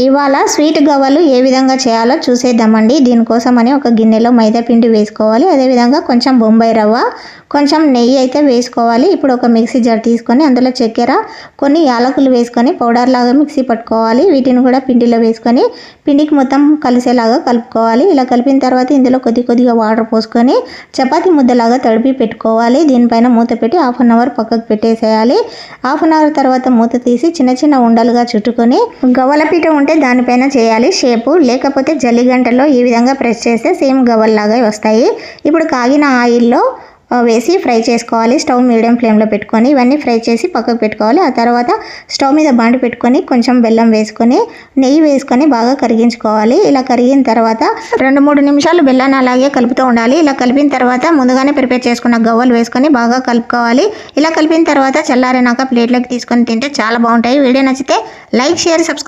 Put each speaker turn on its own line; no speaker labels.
ఇవాళ స్వీట్ గవ్వలు ఏ విధంగా చేయాలో చూసేద్దామండి. దీనికోసమని ఒక గిన్నెలో మైదా పిండి వేసుకోవాలి. అదేవిధంగా కొంచెం బొంబాయి రవ్వ, కొంచెం నెయ్యి అయితే వేసుకోవాలి. ఇప్పుడు ఒక మిక్సీ జార్ తీసుకొని అందులో చక్కెర, కొన్ని యాలకులు వేసుకొని పౌడర్ లాగా మిక్సీ పట్టుకోవాలి. వీటిని కూడా పిండిలో వేసుకొని పిండికి మొత్తం కలిసేలాగా కలుపుకోవాలి. ఇలా కలిపిన తర్వాత ఇందులో కొద్దిగా వాటర్ పోసుకొని చపాతీ ముద్దలాగా తడిపి పెట్టుకోవాలి. దీనిపైన మూత పెట్టి 1/2 అవర్ పక్కకు పెట్టేసేయాలి. 1/2 అవర్ తర్వాత మూత తీసి చిన్న ఉండలుగా చుట్టుకొని గవ్వల పీట ఉంటే దానిపైన చేయాలి షేపు. లేకపోతే జల్లిగంటలో ఈ విధంగా ప్రెస్ చేస్తే సేమ్ గవ్వల్లాగా వస్తాయి. ఇప్పుడు కాగిన ఆయిల్లో వేసి ఫ్రై చేసుకోవాలి. స్టవ్ మీడియం ఫ్లేమ్లో పెట్టుకొని ఇవన్నీ ఫ్రై చేసి పక్కకు పెట్టుకోవాలి. ఆ తర్వాత స్టవ్ మీద బాండి పెట్టుకొని కొంచెం బెల్లం వేసుకొని నెయ్యి వేసుకొని బాగా కరిగించుకోవాలి. ఇలా కరిగిన తర్వాత 2-3 నిమిషాలు బెల్లాన్ని అలాగే కలుపుతూ ఉండాలి. ఇలా కలిపిన తర్వాత ముందుగానే ప్రిపేర్ చేసుకున్న గవ్వలు వేసుకొని బాగా కలుపుకోవాలి. ఇలా కలిపిన తర్వాత చల్లారినాక ప్లేట్లోకి తీసుకొని తింటే చాలా బాగుంటాయి. వీడియో నచ్చితే లైక్, షేర్, సబ్స్క్రైబ్.